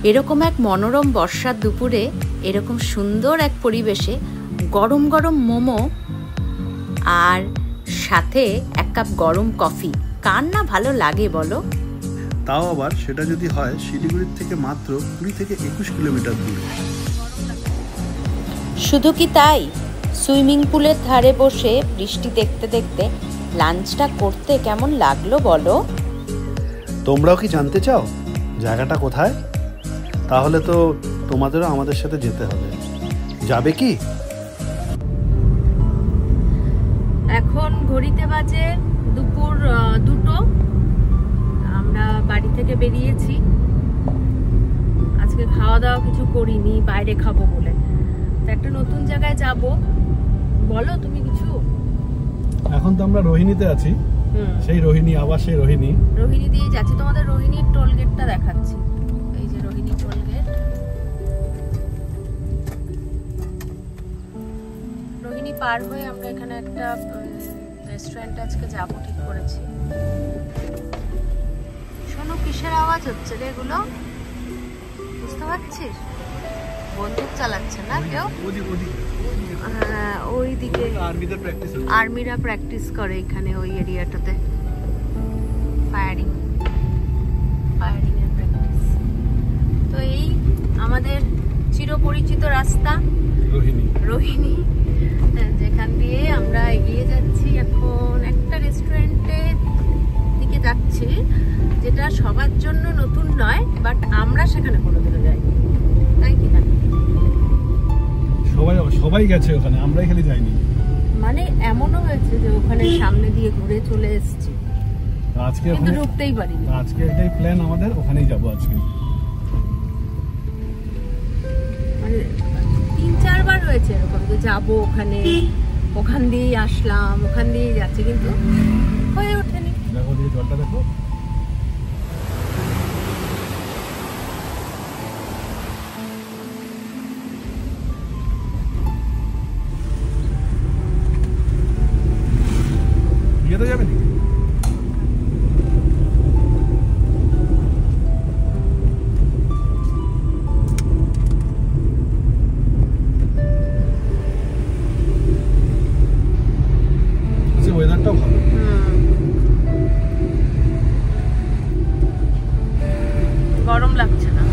এরকম এক মনোরম বর্ষার দুপুরে এরকম সুন্দর এক পরিবেশে গরম গরম মোমো আর সাথে এক কাপ গরম কফি কার না ভালো লাগে বলো? তাও আবার সেটা যদি হয় শিলিগুড়ির থেকে মাত্র 20 থেকে 21 কিলোমিটার দূরে। শুধু কি তাই, সুইমিং পুলের ধারে বসে বৃষ্টি দেখতে দেখতে লাঞ্চটা করতে কেমন লাগলো বলো? তোমরাও কি জানতে চাও জায়গাটা কোথায়? তাহলে তো তোমাদেরও আমাদের সাথে যেতে হবে। যাবে কি? এখন ঘড়িতে বাজে দুপুর 2টো। আমরা বাড়ি থেকে বেরিয়েছি। আজকে খাওয়া দাওয়া কিছু করিনি, বাইরে খাবো বলে। তো একটা নতুন জায়গায় যাব, বলো তুমি কিছু। এখন তো আমরা রোহিণীতে আছি। সেই রোহিণী, আবার সেই রোহিণী দিয়ে যাচ্ছি। তোমাদের রোহিণীর টোল গেটটা দেখাচ্ছি। এই যে রোহিণী টোল গেট। রোহিণী পার হয়ে আমরা এখানে একটা রেস্টুরেন্টে আজকে যাব ঠিক করেছি। শোনো কিসের আওয়াজ হচ্ছে রে এগুলো? বুঝতে পারছিস? বন্দুক চালাচ্ছে না কেউ? হ্যাঁ, ওইদিকে আর্মিরা প্র্যাকটিস করে এখানে ওই এরিয়াটাতে। ফায়ারিং এর প্র্যাকটিস। তো এই আমাদের চিরপরিচিত রাস্তা রোহিণী, যেখান দিয়ে আমরা এগিয়ে যাচ্ছি। এখন একটা রেস্টুরেন্টের দিকে যাচ্ছি যেটা সবার জন্য নতুন নয়, বাট আমরা সেখানে কোনোদিনও যাইনি, তাই কি না? সবাই গেছে ওখানে, আমরাই খালি যাইনি। মানে এমনও হয়েছে যে ওখানে সামনে দিয়ে ঘুরে চলে এসেছি, আজকে কিন্তু ঢুকতেই পারিনি। আজকে এটাই প্ল্যান আমাদের, ওখানেই যাব আজকে। মানে 3-4 বার হয়েছে এরকম যে যাবো ওখানে, ওখান দিয়েই আসলাম, ওখান দিয়েই যাচ্ছি, কিন্তু হয়ে ওঠেনি। দেখো দিয়ে জলটা দেখো। বিয়েতে যাবে নাকি? ওয়েদারটাও ভালো। গরম লাগছে না,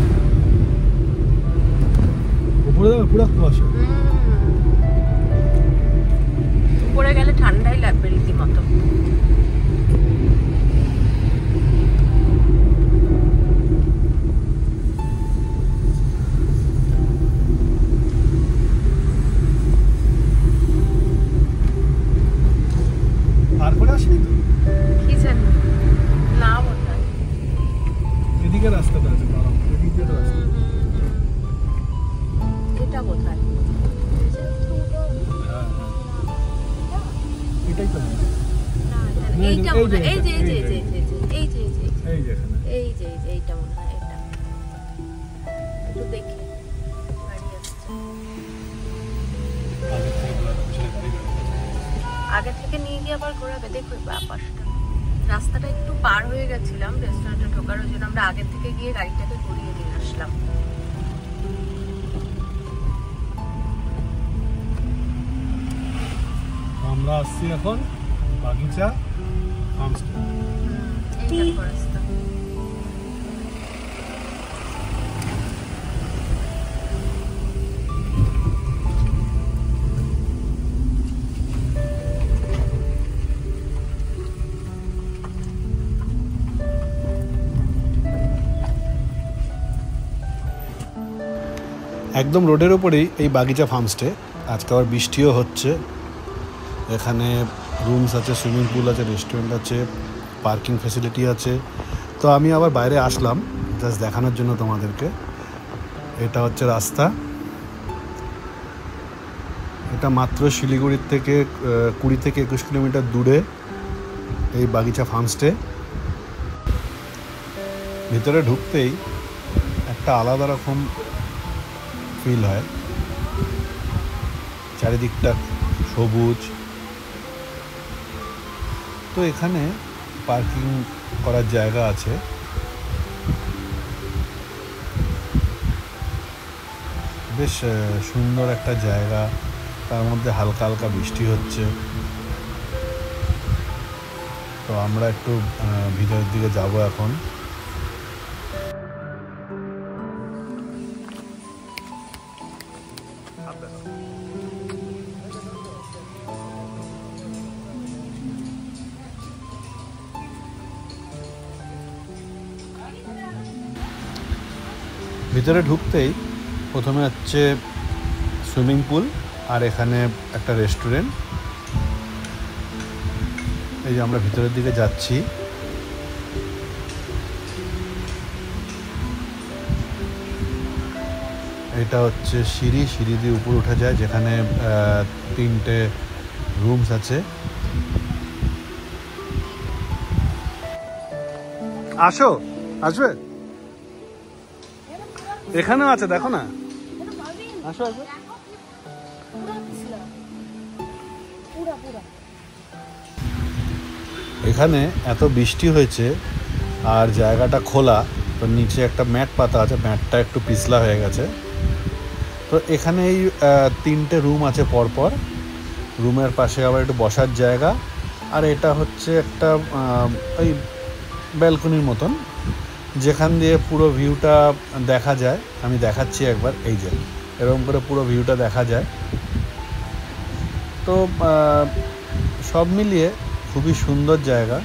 উপরে যাবে পুরো কুয়াশা। উপরে গেলে ঠান্ডাই লাগবে রীতিমতো। তারপরে আসবি তো? কি জানি না, বলতে এদিকে রাস্তাটা আছে, এদিকে রাস্তা। এটা কোথায়? এটাই তো এইটা মনে হয়, এই যে এইটা মনে হয়। এটা একটু দেখি, গাড়ি আসছে। আগে থেকে নিয়ে গিয়ে আবার ঘোরাবে। দেখো পাশটা রাস্তাটা একটু পার হয়ে গেছিলাম রেস্টুরেন্টে ঢোকার জন্য, আমরা আগে থেকে গিয়ে গাড়িটাকে ঘুরিয়ে দিয়ে আসলাম। আমরা আসছি এখন বাগিচা ফার্মস্টে। এইটা রাস্তা। একদম রোডের ওপরেই এই বাগিচা ফার্মস্টে। আজকে আবার বৃষ্টিও হচ্ছে। এখানে রুমস আছে, সুইমিং পুল আছে, রেস্টুরেন্ট আছে, পার্কিং ফ্যাসিলিটি আছে। তো আমি আবার বাইরে আসলাম জাস্ট দেখানোর জন্য তোমাদেরকে। এটা হচ্ছে রাস্তা। এটা মাত্র শিলিগুড়ির থেকে 20 থেকে 21 কিলোমিটার দূরে এই বাগিচা ফার্মস্টে। ভিতরে ঢুকতেই একটা আলাদা রকম ফিল হয়। চারিদিকটা সবুজ। তো এখানে পার্কিং করার জায়গা আছে। বেশ সুন্দর একটা জায়গা, তার মধ্যে হালকা হালকা বৃষ্টি হচ্ছে। তো আমরা একটু ভিতরের দিকে যাব এখন। ভিতরে ঢুকতেই প্রথমে হচ্ছে সুইমিং পুল, আর এখানে একটা রেস্টুরেন্ট। এই যে আমরা ভিতরের দিকে যাচ্ছি। এটা হচ্ছে সিঁড়ি দিয়ে উপর উঠা যায়, যেখানে 3টে রুমস আছে। আসো, আসবে, এখানেও আছে, দেখো না। আসো আসো। এখানে এত বৃষ্টি হয়েছে আর জায়গাটা খোলা, তো নিচে একটা ম্যাট পাতা আছে, ম্যাটটা একটু পিছলা হয়ে গেছে। তো এখানে এই 3টে রুম আছে পরপর, রুমের পাশে আবার একটু বসার জায়গা। আর এটা হচ্ছে একটা ওই ব্যালকনির মতন, যেখান দিয়ে পুরো ভিউটা দেখা যায়। আমি দেখাচ্ছি একবার, এই যে এরকম করে পুরো ভিউটা দেখা যায়। তো সব মিলিয়ে খুবই সুন্দর জায়গা।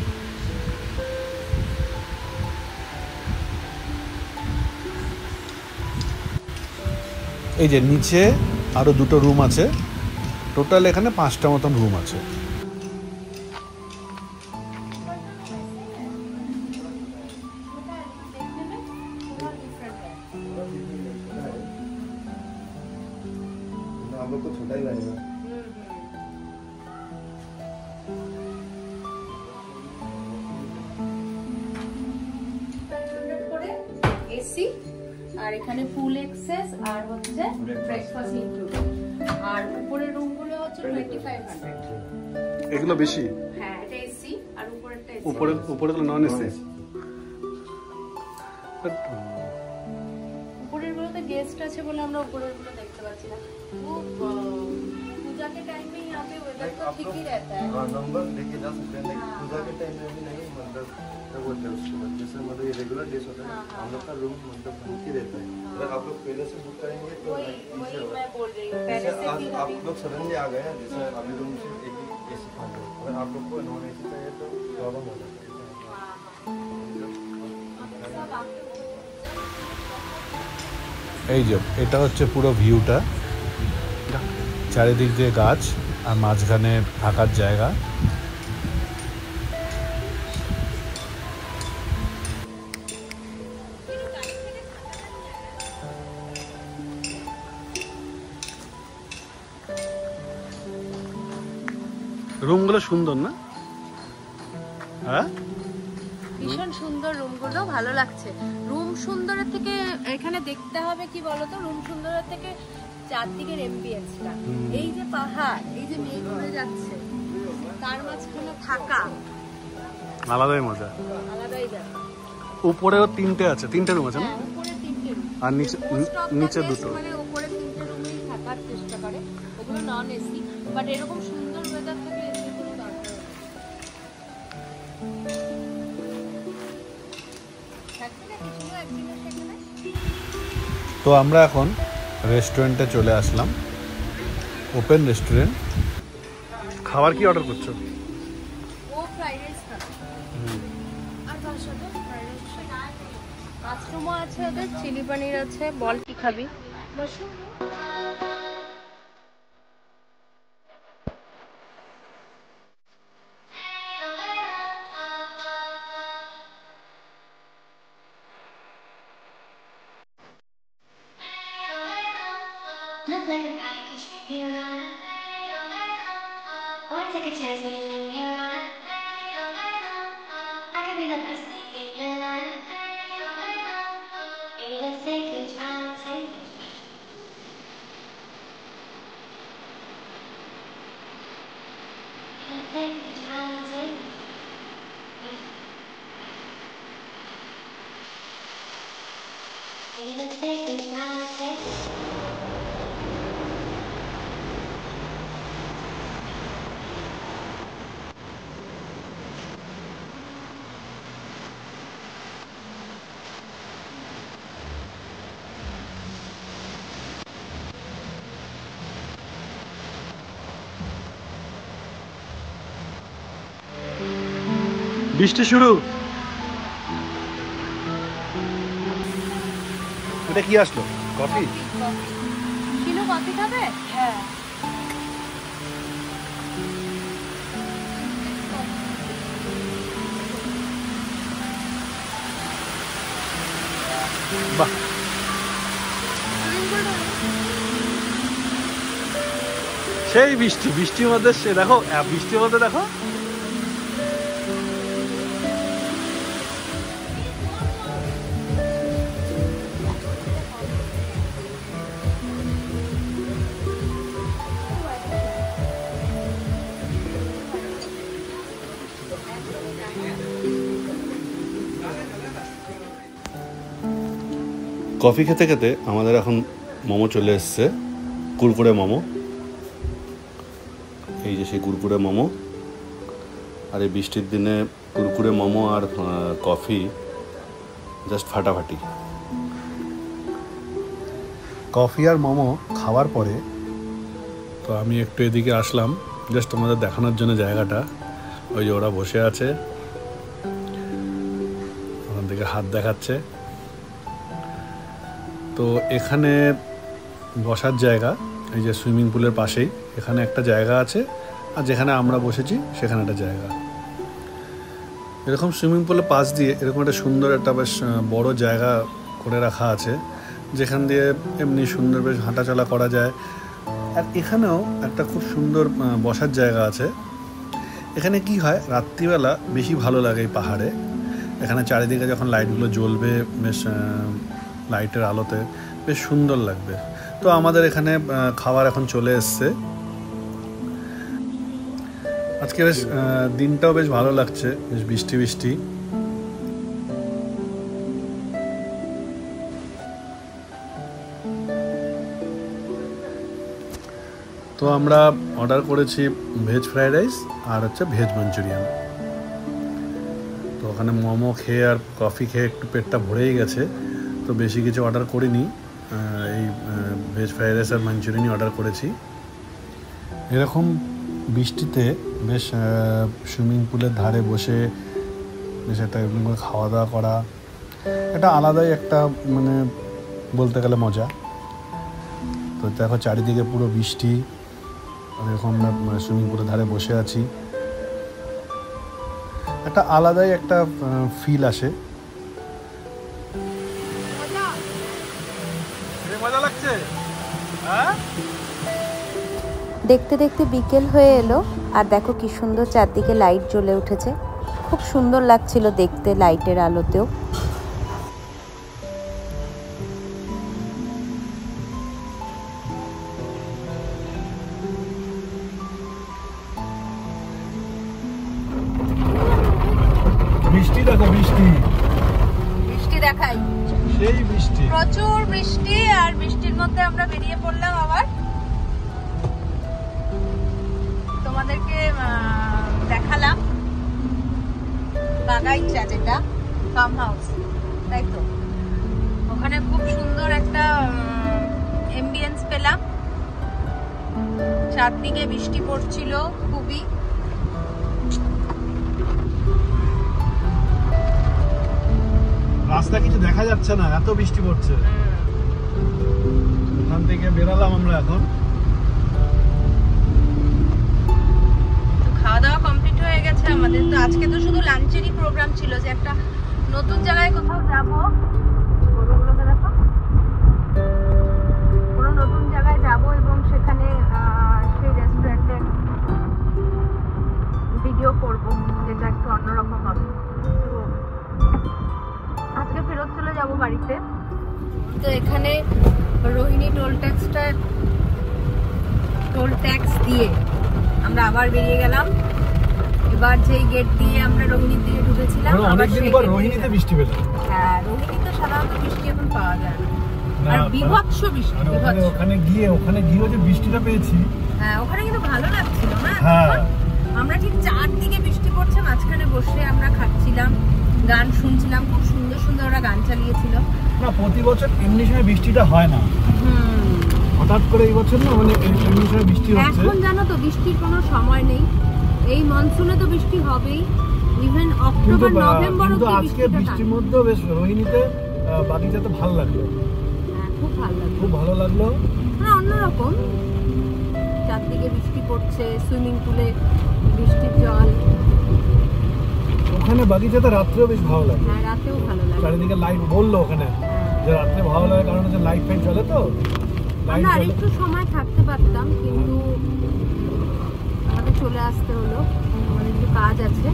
এই যে নিচে আরো 2টো রুম আছে, টোটাল এখানে 5টা মতন রুম আছে। এসি, আর এখানে ফুল এক্সেস, আর হচ্ছে ব্রেকফাস্ট ইনক্লুডেড। আর উপরের রুমগুলো হচ্ছে 2500। এগুলো বেশি? হ্যাঁ, এটা এসি, আর উপরেরটা এসি। উপরে তো নন এসি। উপরের গুলোতে গেস্ট আছে বলে আমরা উপরের গুলো দেখতে পাচ্ছি না। पूजा के टाइम में यहाँ पे वेदर तो ठीक ही रहता है। हाँ, नंबर लेके जा सकते हैं, लेकिन पूजा के टाइम में भी नहीं, मतलब क्या बोलते हैं उसको, जैसे मतलब ये रेगुलर डेज होता है, हम लोग का रूम मतलब बुक ही रहता है। अगर आप लोग पहले से बुक करेंगे तो वही मैं बोल रही हूँ, पहले से आज आप लोग सडनली आ गए हैं, जैसे अभी रूम से एक ही एसी खान लो, अगर आप लोग को नॉन एसी चाहिए तो प्रॉब्लम हो जाता है। এই যে এটা হচ্ছে পুরো ভিউটা, চারিদিক দিয়ে গাছ আর মাঝখানে থাকার জায়গা। রুমগুলো সুন্দর না? হ্যাঁ, ভীষণ সুন্দর রুমগুলো, ভালো লাগছে। রুম সুন্দরের থেকে এখানে দেখতে হবে কি বলতো, রুম সুন্দরের থেকে চারদিকের এমবিএন্সটা, এই যে পাহাড়, এই যে মেঘ উড়ে যাচ্ছে, তার মাঝখানে থাকা আলাদাই মজা, আলাদাই ব্যাপার। উপরেও 3টে আছে, 3টে রুম আছে না? হ্যাঁ, উপরে 3টে রুম, আর নিচে 2টো। মানে উপরে 3টে রুমেই থাকার চেষ্টা করে, ওগুলো নন এসি। বাট এরকম সুন্দর ওয়েদার থাকলে এসির কোনো দরকার নেই। তো আমরা এখন রেস্টুরেন্টে চলে আসলাম, ওপেন রেস্টুরেন্ট। খাবার কি অর্ডার করছো? ও ফ্রাইড রাইস খাবে, আর তার সাথে ফ্রাইড রাইস, মাশরুমও আছে ওদের, চিলি পনির আছে। বল কি খাবি? Mushroom. Look like a package, you know. Or take a chance when you're on. I could be the best thing in your life. Maybe let's take a chance. Let's take a chance. Maybe let's take a chance. বৃষ্টি শুরু। এটা কি আসলো? Coffee? Shilu coffee খাবে? হ্যাঁ। বাহ, সেই বৃষ্টি, বৃষ্টির মধ্যে সে দেখো, বৃষ্টির মধ্যে দেখো কফি খেতে খেতে আমাদের এখন মোমো চলে এসছে, কুরকুরে মোমো। এই যে সেই কুরকুরে মোমো। আর এই বৃষ্টির দিনে কুরকুরে মোমো আর কফি জাস্ট ফাটাফাটি। কফি আর মোমো খাওয়ার পরে তো আমি একটু এদিকে আসলাম জাস্ট তোমাদের দেখানোর জন্য জায়গাটা। ওই যে ওরা বসে আছে, ওখান থেকে হাত দেখাচ্ছে। তো এখানে বসার জায়গা, এই যে সুইমিং পুলের পাশেই এখানে একটা জায়গা আছে, আর যেখানে আমরা বসেছি সেখানে একটা জায়গা। এরকম সুইমিং পুলের পাশ দিয়ে এরকম একটা সুন্দর একটা বেশ বড় জায়গা করে রাখা আছে, যেখান দিয়ে এমনি সুন্দর বেশ হাঁটাচলা করা যায়। আর এখানেও একটা খুব সুন্দর বসার জায়গা আছে। এখানে কি হয়, রাত্রিবেলা বেশি ভালো লাগে এই পাহাড়ে। এখানে চারিদিকে যখন লাইটগুলো জ্বলবে, বেশ লাইটের আলোতে বেশ সুন্দর লাগবে। তো আমাদের এখানে খাবার এখন চলে এসছে। আজকে বেশ দিনটাও বেশ ভালো লাগছে, বেশ বৃষ্টি বৃষ্টি। তো আমরা অর্ডার করেছি ভেজ ফ্রাইড রাইস আর হচ্ছে ভেজ মাঞ্চুরিয়ান। তো ওখানে মোমো খেয়ে আর কফি খেয়ে একটু পেটটা ভরেই গেছে, তো বেশি কিছু অর্ডার করিনি। এই ভেজ ফ্রাইড রাইস আর মাঞ্চুরিয়ানই অর্ডার করেছি। এরকম বৃষ্টিতে বেশ সুইমিং পুলের ধারে বসে বেশ একটা এমনি করে খাওয়া দাওয়া করা, এটা আলাদাই একটা মানে বলতে গেলে মজা। তো দেখো চারিদিকে পুরো বৃষ্টি, এরকম সুইমিং পুলের ধারে বসে আছি, একটা আলাদাই একটা ফিল আসে। মজা লাগছে। দেখতে দেখতে বিকেল হয়ে এলো, আর দেখো কি সুন্দর চারদিকে লাইট জ্বলে উঠেছে। খুব সুন্দর লাগছিল দেখতে লাইটের আলোতেও। বৃষ্টি দেখো, বৃষ্টি বৃষ্টি দেখাই, সেই বৃষ্টি, প্রচুর বৃষ্টি। আর বৃষ্টির মধ্যে আমরা বেরিয়ে পড়লাম আবার। তোমাদেরকে দেখালাম বাগাইচা, যেটা ফার্ম হাউস, তাই তো। ওখানে খুব সুন্দর একটা এমবিয়েন্স পেলাম, চারদিকে বৃষ্টি পড়ছিল খুবই। রাস্তা কিছু দেখা যাচ্ছে না, এত বৃষ্টি পড়ছে। ওখান থেকে বেরালাম আমরা এখন। খাওয়া দাওয়া কমপ্লিট হয়ে গেছে আমাদের। তো আজকে তো শুধু লাঞ্চেরই প্রোগ্রাম ছিল, যে একটা নতুন জায়গায় কোথাও যাবো, গরুগুলোকে দেখো, কোনো নতুন জায়গায় যাব এবং সেখানে সেই রেস্টুরেন্টের ভিডিও করব, যেটা একটু অন্যরকম হবে। তো আজকে ফেরত চলে যাব বাড়িতে। তো এখানে রোহিণী টোল ট্যাক্স দিয়ে আমরা আবার বেরিয়ে গেলাম। এবার যেই গেট দিয়ে আমরা রোহিণীর দিকে ঢুকেছিলাম, অনেকদিন পর রোহিণীতে বৃষ্টি পেলাম। হ্যাঁ, রোহিণীতে সাধারণত বৃষ্টি এখন পাওয়া যায় না, আর বিভৎস বৃষ্টি। ওখানে গিয়ে যে বৃষ্টিটা পেয়েছি, হ্যাঁ ওখানে কিন্তু ভালো লাগছিল না। হ্যাঁ, আমরা ঠিক চারদিকে বৃষ্টি পড়ছে, মাঝখানে বসে আমরা খাচ্ছিলাম, গান শুনছিলাম, খুব সুন্দর সুন্দর ওরা গান চালিয়েছিল। না প্রতি বছর এমনি সময় বৃষ্টিটা হয় না, হঠাৎ করে এই বছর না মানে এমনি সময় বৃষ্টি হচ্ছে। এখন জানো তো বৃষ্টির কোনো সময় নেই, এই মনসুনে তো বৃষ্টি হবেই। ইভেন কিন্তু অক্টোবর নভেম্বর কিন্তু অবধি আজকে বৃষ্টিটা বৃষ্টির মধ্যেও বেশ রোহিণীতে বাগিচাতে ভালো লাগলো, হ্যাঁ, খুব ভালো লাগে, খুব ভালো লাগলো। মানে অন্যরকম, চারদিকে বৃষ্টি পড়ছে, সুইমিং পুলে বৃষ্টির জল, ওখানে বাগিচাতে রাত্রেও বেশ ভালো লাগে, হ্যাঁ রাতেও ভালো লাগে। চারিদিকে লাইট বললো ওখানে যে রাত্রে ভালো লাগে, কারণ হচ্ছে লাইট ফাইট জ্বলে তো। লাইট আমরা আরেকটু সময় থাকতে পারতাম, কিন্তু আমাদের চলে আসতে হলো, আমাদের একটু কাজ আছে,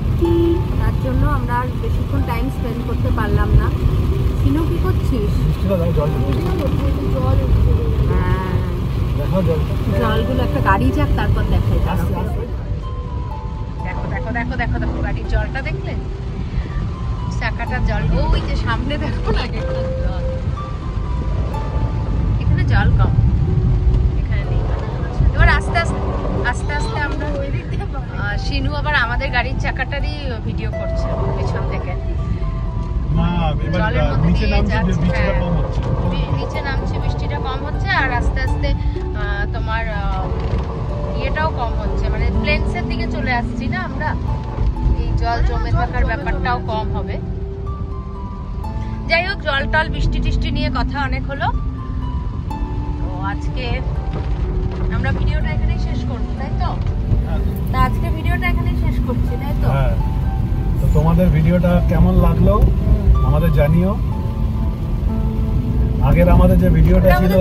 তার জন্য আমরা আর বেশিক্ষণ টাইম স্পেন্ড করতে পারলাম না। সিনু কি করছিস? বৃষ্টিটা জল জল হ্যাঁ, দেখো জল জলগুলো একটা গাড়ি যাক তারপর দেখাই। আস্তে আস্তে দেখো দেখো দেখো দেখো দেখো গাড়ির জলটা দেখলে, চাকাটার জল, ওই যে সামনে দেখো না গেটটার জল। এখানে জল কম, এখানে নেই। এবার আস্তে আস্তে আস্তে আস্তে আমরা শিনু আবার আমাদের গাড়ির চাকাটারই ভিডিও করছে পিছন থেকে। না এবার জলের মধ্যে নিচে দিয়ে নামছে, যাচ্ছে, বৃষ্টিটা হ্যাঁ। কম হচ্ছে। নিচে নামছে, বৃষ্টিটা কম হচ্ছে, আর আস্তে আস্তে তোমার ইয়েটাও কম হচ্ছে, মানে প্লেনসের দিকে চলে আসছি না আমরা, এই জল জমে থাকার ব্যাপারটাও কম হবে। যাই হোক, জল টল বৃষ্টি টিষ্টি নিয়ে কথা অনেক হলো, তো আজকে আমরা ভিডিওটা এখানেই শেষ করবো, তাই তো? তা আজকে ভিডিওটা এখানেই শেষ করছি, তাই তো? হ্যাঁ, তো তোমাদের ভিডিওটা কেমন লাগলো আমাদের জানিও। আগের আমাদের যে ভিডিওটা ছিল,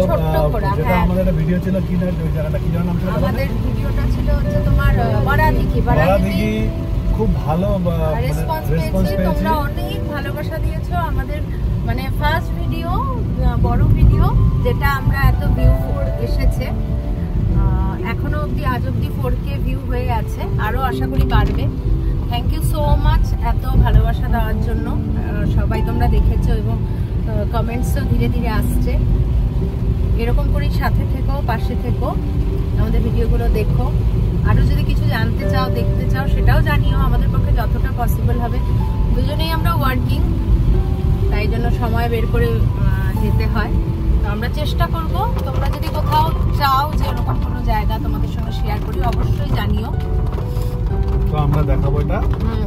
যেটা আমাদের একটা ভিডিও ছিল, কি না ওই জায়গাটা কি জানো নাম ছিল? আমাদের ভিডিওটা ছিল হচ্ছে তোমার বারাদিঘি। বারাদিঘি, খুব ভালো রেসপন্স পেয়েছি, তোমরা অনেক ভালোবাসা দিয়েছো আমাদের, মানে ফার্স্ট ভিডিও, বড় ভিডিও, যেটা আমরা এত ভিউ এসেছে এখনো অবধি, আজ অবধি 4K ভিউ হয়ে আছে, আরো আশা করি বাড়বে। থ্যাংক ইউ সো মাচ এত ভালোবাসা দেওয়ার জন্য। সবাই তোমরা দেখেছো এবং কমেন্টসও ধীরে ধীরে আসছে। এরকম করেই সাথে থেকো, পাশে থেকো, আমাদের ভিডিওগুলো দেখো। আরো যদি কিছু জানতে চাও, দেখতে চাও, সেটাও জানিও, আমাদের পক্ষে যতটা পসিবল হবে। দুজনেই আমরা ওয়ার্কিং, তাই জন্য সময় বের করে যেতে হয়। তো আমরা চেষ্টা করব, তোমরা যদি কোথাও চাও যে এরকম কোনো জায়গা তোমাদের সঙ্গে শেয়ার করি, অবশ্যই জানিও, তো আমরা দেখাবো এটা,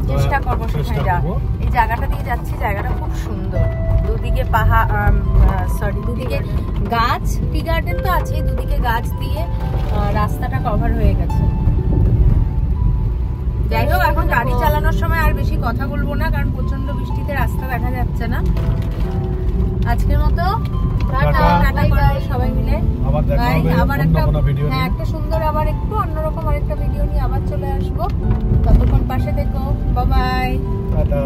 চেষ্টা করবো সেখানে যাওয়ার। এই জায়গাটা দিয়ে যাচ্ছি, জায়গাটা খুব সুন্দর, দুদিকে পাহাড়, সরি দুদিকে গাছ, টি গার্ডেন তো আছে, দুদিকে গাছ দিয়ে রাস্তাটা কভার হয়ে গেছে। যাই হোক, এখন গাড়ি চালানোর সময় আর বেশি কথা বলবো না, কারণ প্রচন্ড বৃষ্টিতে রাস্তা দেখা যাচ্ছে না। আজকের মতো টাটা করবো সবাই মিলে, আবার দেখা হবে আবার অন্য কোনো ভিডিও নিয়ে। একটা সুন্দর, আবার একটু অন্যরকম আরেকটা ভিডিও নিয়ে আবার চলে আসবো। ততক্ষণ পাশে থেকো, বাই বাই, টাটা।